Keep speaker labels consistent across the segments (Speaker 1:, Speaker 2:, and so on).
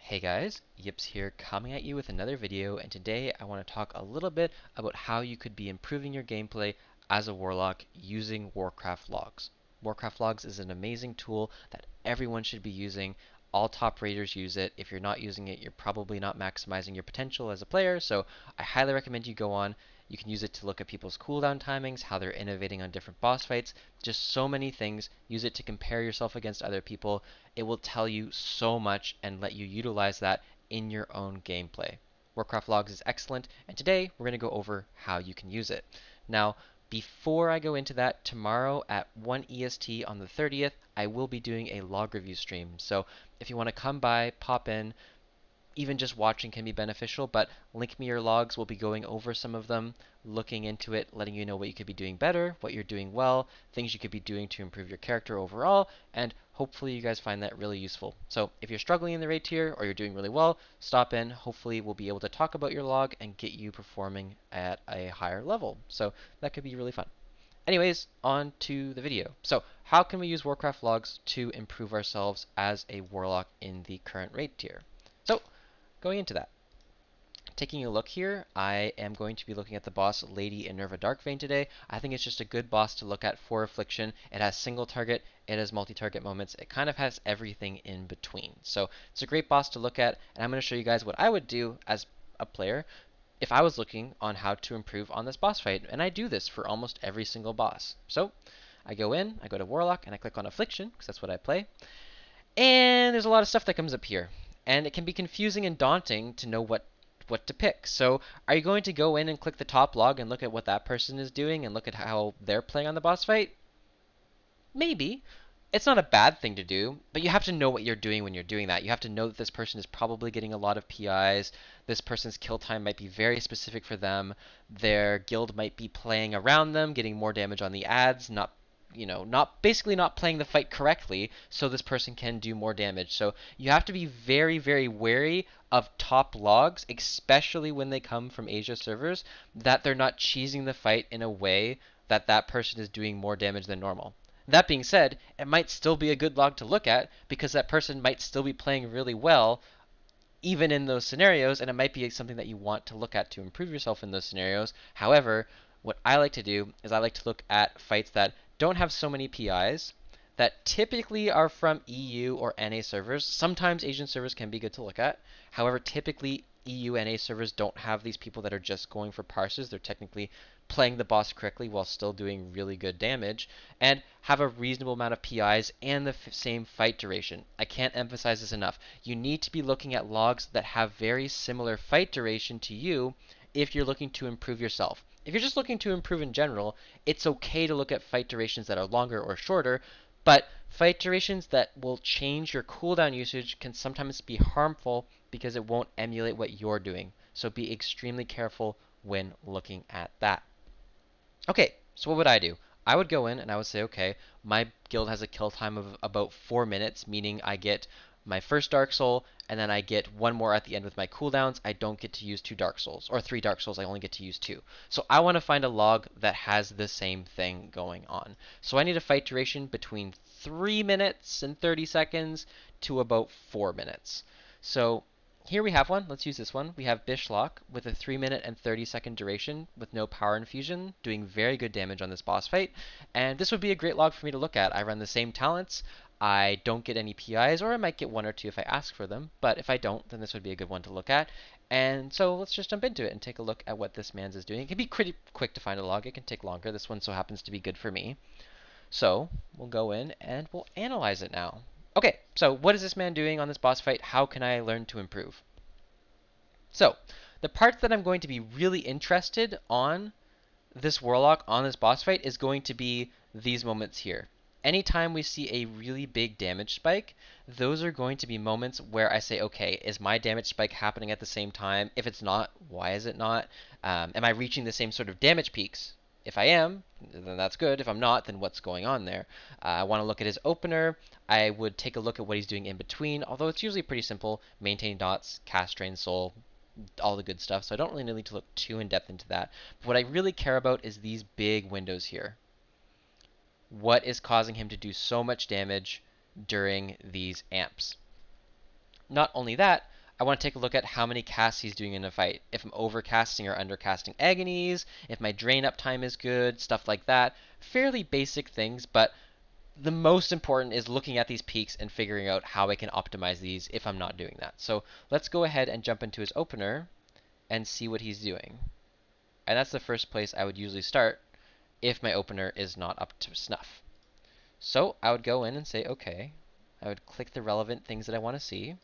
Speaker 1: Hey guys, Yips here coming at you with another video, and today I want to talk a little bit about how you could be improving your gameplay as a Warlock using Warcraft logs. Warcraft logs is an amazing tool that everyone should be using. All top raiders use it. If you're not using it, you're probably not maximizing your potential as a player, so I highly recommend you go on. You can use it to look at people's cooldown timings, how they're innovating on different boss fights, just so many things. Use it to compare yourself against other people. It will tell you so much and let you utilize that in your own gameplay. Warcraft Logs is excellent, and today we're going to go over how you can use it. Now, before I go into that, tomorrow at 1 EST on the 30th, I will be doing a log review stream. So if you want to come by, pop in, even just watching can be beneficial, but link me your logs. We'll be going over some of them, looking into it, letting you know what you could be doing better, what you're doing well, things you could be doing to improve your character overall, and hopefully you guys find that really useful. So if you're struggling in the raid tier or you're doing really well, stop in. Hopefully we'll be able to talk about your log and get you performing at a higher level. So that could be really fun. Anyways, on to the video. So how can we use Warcraft logs to improve ourselves as a warlock in the current raid tier? So going into that, taking a look here, I am going to be looking at the boss Lady Enerva Darkvein today. I think it's just a good boss to look at for Affliction. It has single target, it has multi-target moments, it kind of has everything in between. So it's a great boss to look at, and I'm going to show you guys what I would do as a player if I was looking on how to improve on this boss fight, and I do this for almost every single boss. So I go in, I go to Warlock, and I click on Affliction, because that's what I play, and there's a lot of stuff that comes up here. And it can be confusing and daunting to know what to pick. So are you going to go in and click the top log and look at what that person is doing and look at how they're playing on the boss fight? Maybe. It's not a bad thing to do, but you have to know what you're doing when you're doing that. You have to know that this person is probably getting a lot of PIs. This person's kill time might be very specific for them. Their guild might be playing around them, getting more damage on the ads, not basically not playing the fight correctly, so this person can do more damage. So you have to be very, very wary of top logs, especially when they come from Asia servers, that they're not cheesing the fight in a way that that person is doing more damage than normal. That being said, it might still be a good log to look at because that person might still be playing really well even in those scenarios, and it might be something that you want to look at to improve yourself in those scenarios. However, what I like to do is I like to look at fights that don't have so many PIs, that typically are from EU or NA servers. Sometimes Asian servers can be good to look at. However, typically EU NA servers don't have these people that are just going for parses. They're technically playing the boss correctly while still doing really good damage, and have a reasonable amount of PIs and the same fight duration. I can't emphasize this enough. You need to be looking at logs that have very similar fight duration to you if you're looking to improve yourself. If you're just looking to improve in general, it's okay to look at fight durations that are longer or shorter, but fight durations that will change your cooldown usage can sometimes be harmful because it won't emulate what you're doing. So be extremely careful when looking at that. Okay, so what would I do? I would go in and I would say, okay, my guild has a kill time of about 4 minutes, meaning I get my first Dark Soul, and then I get one more at the end with my cooldowns. I don't get to use 2 Dark Souls, or 3 Dark Souls, I only get to use 2. So I want to find a log that has the same thing going on. So I need a fight duration between 3 minutes and 30 seconds to about 4 minutes. So here we have one. Let's use this one. We have Bishlock with a 3 minute and 30-second duration with no power infusion, doing very good damage on this boss fight. And this would be a great log for me to look at. I run the same talents. I don't get any PIs, or I might get 1 or 2 if I ask for them. But if I don't, then this would be a good one to look at. And so let's just jump into it and take a look at what this man's is doing. It can be pretty quick to find a log. It can take longer. This one so happens to be good for me. So we'll go in and we'll analyze it now. Okay, so what is this man doing on this boss fight? How can I learn to improve? So the part that I'm going to be really interested on this Warlock on this boss fight is going to be these moments here. Anytime we see a really big damage spike, those are going to be moments where I say, okay, is my damage spike happening at the same time? If it's not, why is it not? Am I reaching the same sort of damage peaks? If I am, then that's good. If I'm not, then what's going on there? I want to look at his opener. I would take a look at what he's doing in between, although it's usually pretty simple. Maintain dots, cast drain soul, all the good stuff, so I don't really need to look too in depth into that. But what I really care about is these big windows here. What is causing him to do so much damage during these amps? Not only that, I want to take a look at how many casts he's doing in a fight. If I'm overcasting or undercasting agonies, if my drain uptime is good, stuff like that. Fairly basic things, but the most important is looking at these peaks and figuring out how I can optimize these if I'm not doing that. So let's go ahead and jump into his opener and see what he's doing. And that's the first place I would usually start if my opener is not up to snuff. So I would go in and say, okay, I would click the relevant things that I want to see.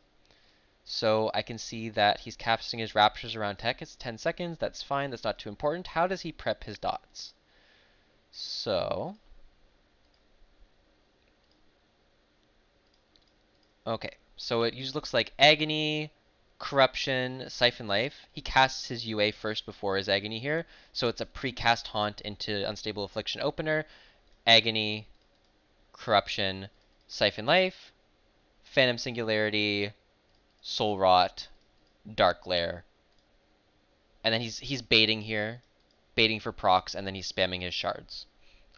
Speaker 1: So I can see that he's casting his Raptures around tech. It's 10 seconds. That's fine. That's not too important. How does he prep his dots? So, okay. So it usually looks like Agony, Corruption, Siphon Life. He casts his UA first before his Agony here. So it's a pre-cast Haunt into Unstable Affliction opener. Agony, Corruption, Siphon Life, Phantom Singularity, Soul Rot, Dark Glare. And then he's baiting here, baiting for procs, and then he's spamming his shards.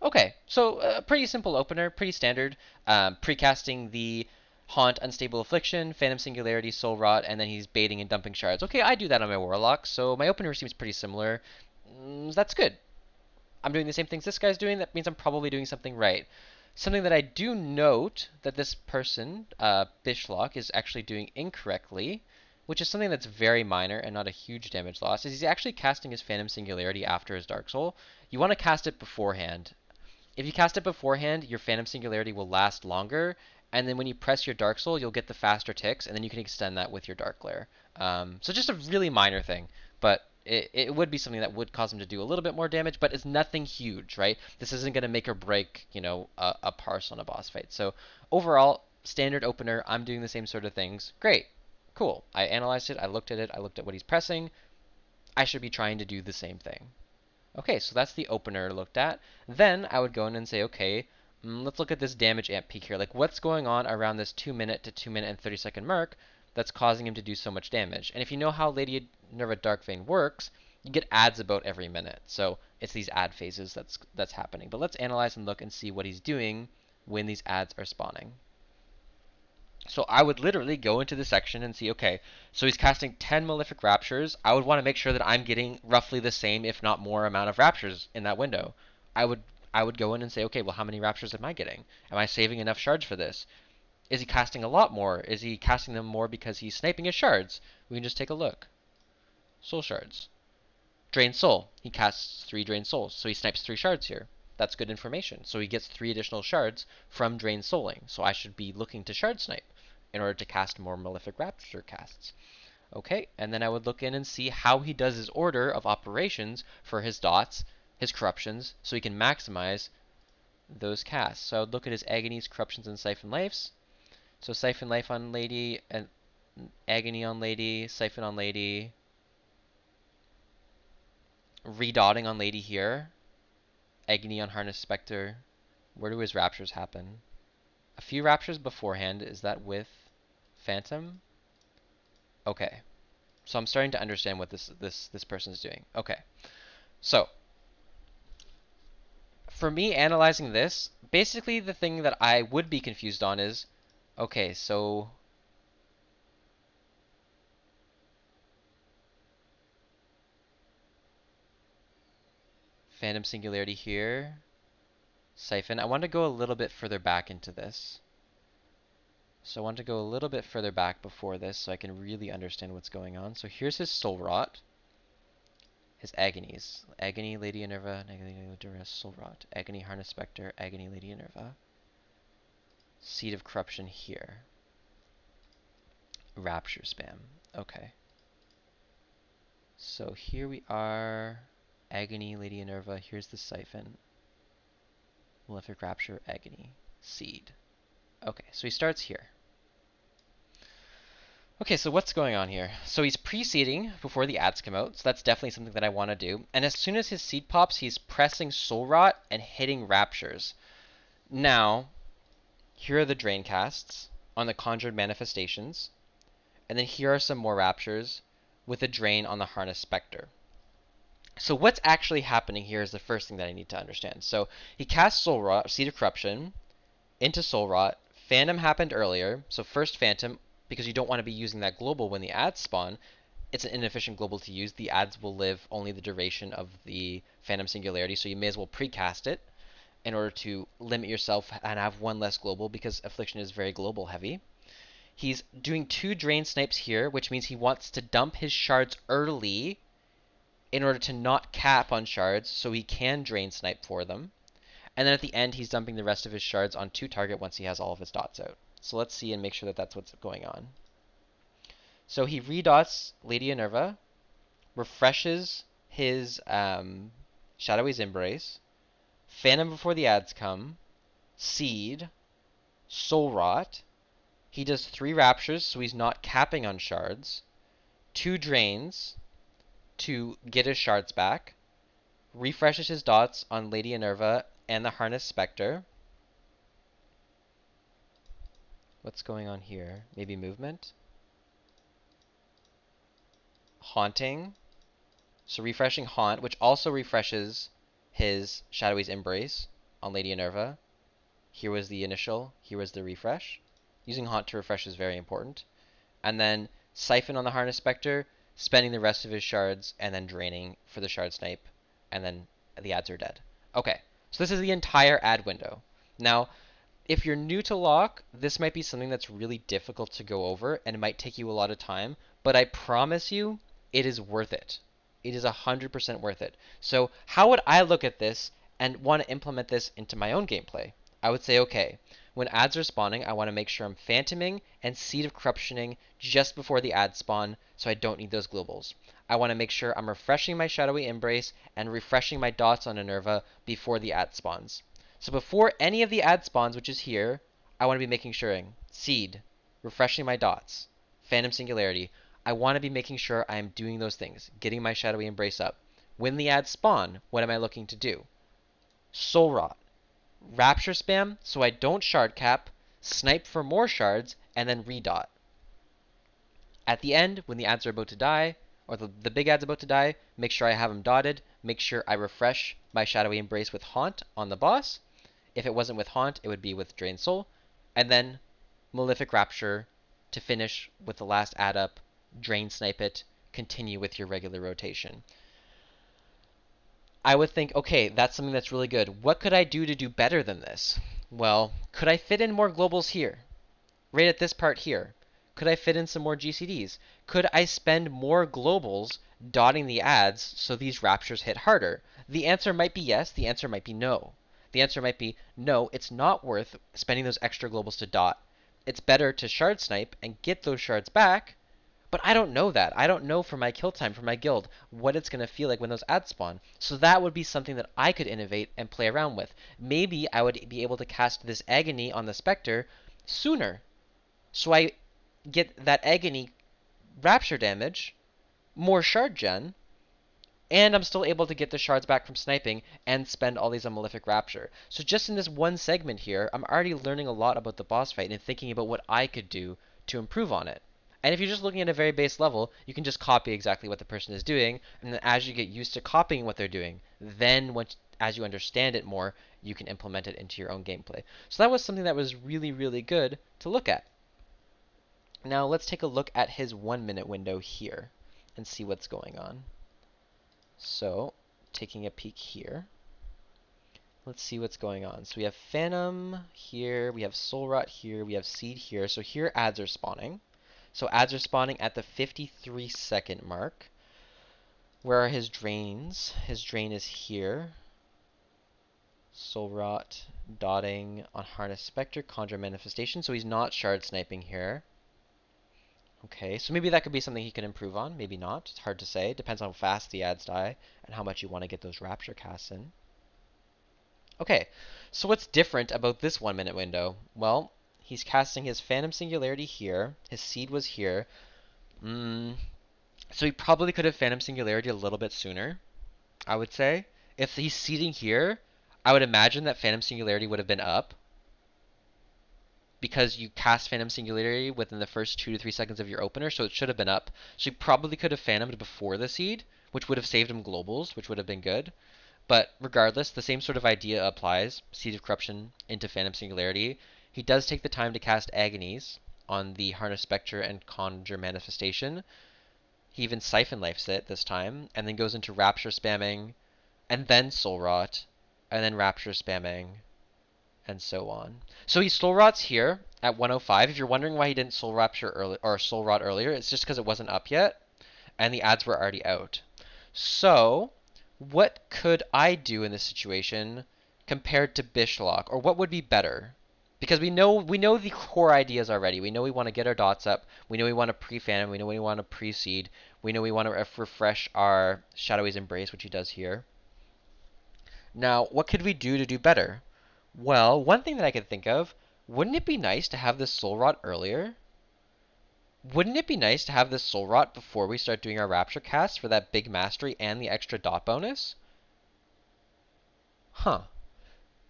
Speaker 1: Okay, so pretty simple opener, pretty standard. Precasting the Haunt, Unstable Affliction, Phantom Singularity, Soul Rot, and then he's baiting and dumping shards. Okay, I do that on my Warlock, so my opener seems pretty similar. That's good. I'm doing the same things this guy's doing. That means I'm probably doing something right. Something that I do note that this person, Bishlock, is actually doing incorrectly, which is something that's very minor and not a huge damage loss, is he's actually casting his Phantom Singularity after his Dark Soul. You want to cast it beforehand. If you cast it beforehand, your Phantom Singularity will last longer, and then when you press your Dark Soul, you'll get the faster ticks, and then you can extend that with your Dark Glare. So just a really minor thing, but it would be something that would cause him to do a little bit more damage, but it's nothing huge, right? This isn't going to make or break, a parse on a boss fight. So overall, standard opener, I'm doing the same sort of things. Great. Cool. I analyzed it, I looked at it, I looked at what he's pressing. I should be trying to do the same thing. Okay, so that's the opener looked at. Then I would go in and say, okay, let's look at this damage amp peak here. Like, what's going on around this 2 minute to 2 minute and 30 second mark that's causing him to do so much damage? And if you know how Lady Nerva Dark Vein works, you get adds about every minute. So it's these add phases that's happening. But let's analyze and look and see what he's doing when these adds are spawning. So I would literally go into the section and see, okay, so he's casting 10 Malefic Raptures. I would want to make sure that I'm getting roughly the same, if not more, amount of Raptures in that window. I would go in and say, okay, well, how many Raptures am I getting? Am I saving enough shards for this? Is he casting a lot more? Is he casting them more because he's sniping his shards? We can just take a look. Soul Shards. Drain Soul. He casts 3 Drain Souls, so he snipes 3 shards here. That's good information. So he gets 3 additional shards from Drain Souling. So I should be looking to shard snipe in order to cast more Malefic Rapture casts. Okay, and then I would look in and see how he does his order of operations for his dots, his corruptions, so he can maximize those casts. So I would look at his agonies, corruptions, and siphon lives. So siphon life on lady, and agony on lady, siphon on lady, redotting on lady here, agony on harness specter. Where do his raptures happen? A few raptures beforehand. Is that with Phantom? Okay. So I'm starting to understand what this person is doing. Okay. So for me analyzing this, basically the thing that I would be confused on is, okay, so Phantom Singularity here, Siphon. I want to go a little bit further back into this. So I want to go a little bit further back before this so I can really understand what's going on. So here's his Soul Rot, his Agonies. Agony, Lady Enerva, Agony, Lady Duress, Soul Rot. Agony, Harness Spectre, Agony, Lady Enerva. Seed of Corruption here. Rapture Spam. Okay. So here we are. Agony, Lady Enerva. Here's the Siphon. Malefic Rapture, Agony. Seed. Okay, so he starts here. Okay, so what's going on here? So he's pre-seeding before the ads come out, so that's definitely something that I want to do. And as soon as his seed pops, he's pressing Soul Rot and hitting Raptures. Now, here are the Drain casts on the Conjured Manifestations. And then here are some more Raptures with a Drain on the Harness Spectre. So what's actually happening here is the first thing that I need to understand. So he casts Soul Rot, Seed of Corruption, into Soul Rot. Phantom happened earlier, so first Phantom, because you don't want to be using that global when the ads spawn. It's an inefficient global to use. The ads will live only the duration of the Phantom Singularity, so you may as well precast it in order to limit yourself and have one less global, because Affliction is very global heavy. He's doing 2 drain snipes here, which means he wants to dump his shards early in order to not cap on shards so he can drain snipe for them. And then at the end, he's dumping the rest of his shards on 2 target once he has all of his dots out. So let's see and make sure that that's what's going on. So he redots Lady Enerva, refreshes his Shadowy's Embrace, Phantom before the ads come, Seed, Soul Rot. He does 3 Raptures, so he's not capping on shards, 2 Drains to get his shards back, refreshes his dots on Lady Enerva and the Harness Spectre. What's going on here? Maybe movement? Haunting. So refreshing Haunt, which also refreshes his Shadowy's Embrace on Lady Enerva. Here was the initial, here was the refresh. Using Haunt to refresh is very important. And then Siphon on the Harness Spectre, spending the rest of his shards, and then draining for the shard snipe, and then the ads are dead. Okay, so this is the entire ad window. Now, if you're new to Lock, this might be something that's really difficult to go over, and it might take you a lot of time, but I promise you, it is worth it. It is 100% worth it. So how would I look at this and want to implement this into my own gameplay? I would say, okay, when ads are spawning, I want to make sure I'm phantoming and Seed of Corruptioning just before the ads spawn, so I don't need those globals. I want to make sure I'm refreshing my Shadowy Embrace and refreshing my dots on Enerva before the ad spawns. So before any of the ad spawns, which is here, I want to be making sure Seed, refreshing my dots, Phantom Singularity. I want to be making sure I'm doing those things, getting my Shadowy Embrace up. When the ads spawn, what am I looking to do? Soul Rot. Rapture spam so I don't shard cap, snipe for more shards, and then redot. At the end, when the ads are about to die, or the big ad's about to die, make sure I have them dotted, make sure I refresh my Shadowy Embrace with Haunt on the boss. If it wasn't with Haunt, it would be with Drain Soul. And then Malefic Rapture to finish with the last ad up, drain snipe it, continue with your regular rotation. I would think, okay, that's something that's really good. What could I do to do better than this? Well, could I fit in more globals here? Right at this part here. Could I fit in some more GCDs? Could I spend more globals dotting the ads so these raptures hit harder? The answer might be yes, the answer might be no. The answer might be no, it's not worth spending those extra globals to dot. It's better to shard snipe and get those shards back, but I don't know that. I don't know for my kill time, for my guild, what it's going to feel like when those ads spawn. So that would be something that I could innovate and play around with. Maybe I would be able to cast this Agony on the Spectre sooner. So I get that Agony Rapture damage, more shard gen, and I'm still able to get the shards back from sniping and spend all these on Malefic Rapture. So just in this one segment here, I'm already learning a lot about the boss fight and thinking about what I could do to improve on it. And if you're just looking at a very base level, you can just copy exactly what the person is doing, and then as you get used to copying what they're doing, then as you understand it more, you can implement it into your own gameplay. So that was something that was really, really good to look at. Now let's take a look at his 1 minute window here and see what's going on. So, taking a peek here, let's see what's going on. So we have Phantom here, we have Soul Rot here, we have Seed here. So here ads are spawning. So ads are spawning at the 53-second mark. Where are his drains? His drain is here. Soul Rot, dotting on Harness Spectre, Conjure Manifestation. So he's not shard sniping here. Okay, so maybe that could be something he can improve on, maybe not. It's hard to say. It depends on how fast the ads die and how much you want to get those Rapture casts in. Okay, so what's different about this 1 minute window? Well, he's casting his Phantom Singularity here. His Seed was here. So he probably could have Phantom Singularity a little bit sooner, I would say. If he's seeding here, I would imagine that Phantom Singularity would have been up, because you cast Phantom Singularity within the first 2 to 3 seconds of your opener, so it should have been up. So you probably could have Phantomed before the Seed, which would have saved him globals, which would have been good. But regardless, the same sort of idea applies. Seed of Corruption into Phantom Singularity. He does take the time to cast Agonies on the Harness Spectre and Conjure Manifestation. He even Siphon Lifes it this time, and then goes into Rapture spamming, and then Soul Rot, and then Rapture spamming, and so on. So he Soul Rots here at 105. If you're wondering why he didn't Soul Rapture early or Soul Rot earlier, it's just because it wasn't up yet, and the ads were already out. So, what could I do in this situation compared to Bishlock, or what would be better? Because we know the core ideas already. We know we want to get our dots up. We know we want to pre-fan. We know we want to pre-seed. We know we want to refresh our Shadow's Embrace, which he does here. Now, what could we do to do better? Well, one thing that I could think of, wouldn't it be nice to have this Soul Rot earlier? Wouldn't it be nice to have this Soul Rot before we start doing our Rapture cast for that big mastery and the extra dot bonus? Huh.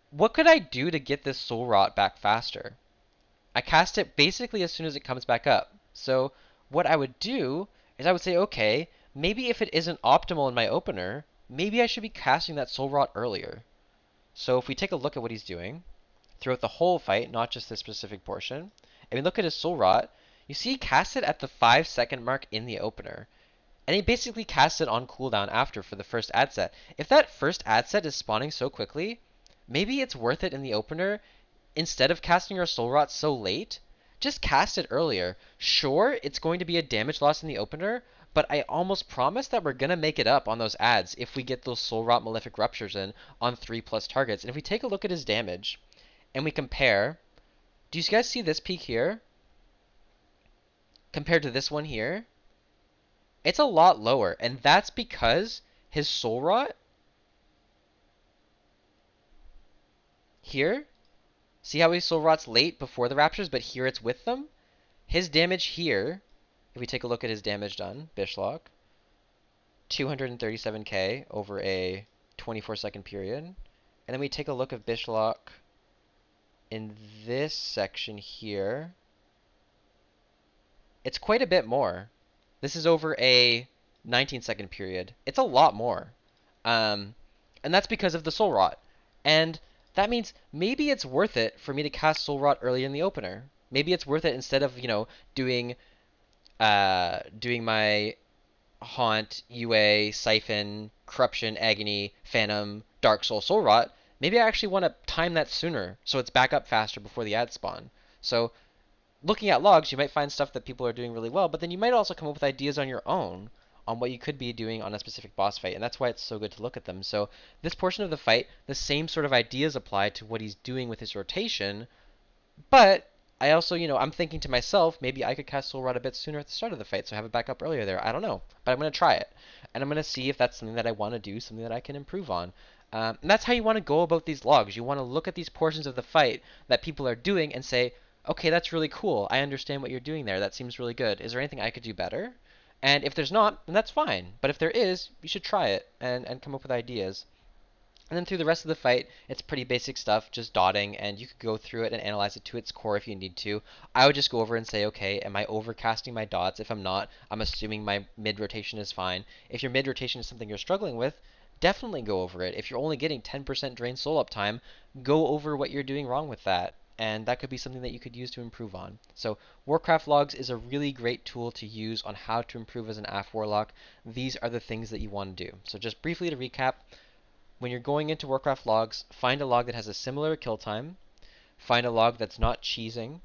Speaker 1: What could I do to get this Soul Rot back faster? I cast it basically as soon as it comes back up. So what I would do is I would say, okay, maybe if it isn't optimal in my opener, maybe I should be casting that Soul Rot earlier. So if we take a look at what he's doing throughout the whole fight, not just this specific portion, and we look at his Soul Rot, you see he casts it at the 5-second mark in the opener. And he basically casts it on cooldown after for the first ad set. If that first ad set is spawning so quickly, maybe it's worth it in the opener, instead of casting our Soul Rot so late, just cast it earlier. Sure, it's going to be a damage loss in the opener, but I almost promise that we're going to make it up on those ads if we get those Soul Rot Malefic Ruptures in on 3+ targets. And if we take a look at his damage, and we compare, do you guys see this peak here? Compared to this one here? It's a lot lower, and that's because his Soul Rot here, see how he Soul Rots late before the Raptures, but here it's with them? His damage here, if we take a look at his damage done, Bishlock, 237k over a 24-second period. And then we take a look at Bishlock in this section here. It's quite a bit more. This is over a 19-second period. It's a lot more. And that's because of the Soul Rot. And that means maybe it's worth it for me to cast Soul Rot early in the opener. Maybe it's worth it instead of, doing my Haunt, UA, Siphon, Corruption, Agony, Phantom, Dark Soul, Soul Rot. Maybe I actually want to time that sooner so it's back up faster before the ads spawn. So looking at logs, you might find stuff that people are doing really well, but then you might also come up with ideas on your own on what you could be doing on a specific boss fight, and that's why it's so good to look at them. So this portion of the fight, the same sort of ideas apply to what he's doing with his rotation, but I also, I'm thinking to myself, maybe I could cast Soul Rot a bit sooner at the start of the fight, so have it back up earlier there. I don't know, but I'm going to try it, and I'm going to see if that's something that I want to do, something that I can improve on. And that's how you want to go about these logs. You want to look at these portions of the fight that people are doing and say, okay, that's really cool. I understand what you're doing there. That seems really good. Is there anything I could do better? And if there's not, then that's fine. But if there is, you should try it and come up with ideas. And then through the rest of the fight, it's pretty basic stuff, just dotting, and you could go through it and analyze it to its core if you need to. I would just go over and say, okay, am I overcasting my dots? If I'm not, I'm assuming my mid-rotation is fine. If your mid-rotation is something you're struggling with, definitely go over it. If you're only getting 10% drain soul uptime, go over what you're doing wrong with that. And that could be something that you could use to improve on. So Warcraft Logs is a really great tool to use on how to improve as an AF Warlock. These are the things that you want to do. So just briefly to recap, when you're going into Warcraft Logs, find a log that has a similar kill time, find a log that's not cheesing,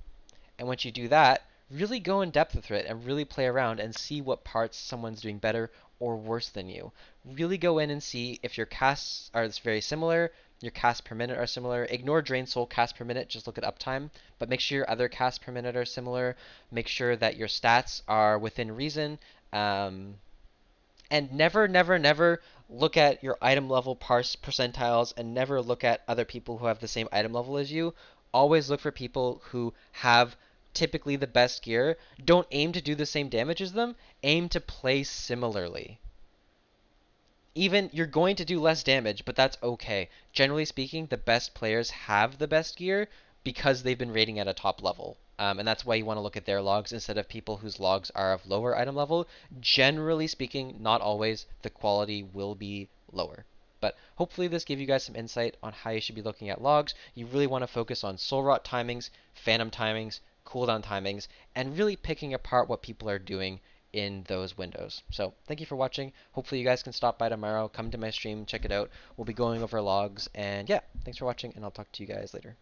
Speaker 1: and once you do that, really go in depth with it and really play around and see what parts someone's doing better or worse than you. Really go in and see if your casts are very similar, your casts per minute are similar. Ignore Drain Soul casts per minute, just look at uptime, but make sure your other casts per minute are similar. Make sure that your stats are within reason. And never, never, never look at your item level percentiles, and never look at other people who have the same item level as you. Always look for people who have typically the best gear. Don't aim to do the same damage as them. Aim to play similarly. Even you're going to do less damage, but that's okay. Generally speaking, the best players have the best gear because they've been raiding at a top level. And that's why you want to look at their logs instead of people whose logs are of lower item level. Generally speaking, not always, the quality will be lower. But hopefully this gave you guys some insight on how you should be looking at logs. You really want to focus on Soul Rot timings, Phantom timings, cooldown timings, and really picking apart what people are doing in those windows. So thank you for watching. Hopefully you guys can stop by tomorrow, come to my stream, check it out. We'll be going over logs, and yeah, thanks for watching, and I'll talk to you guys later.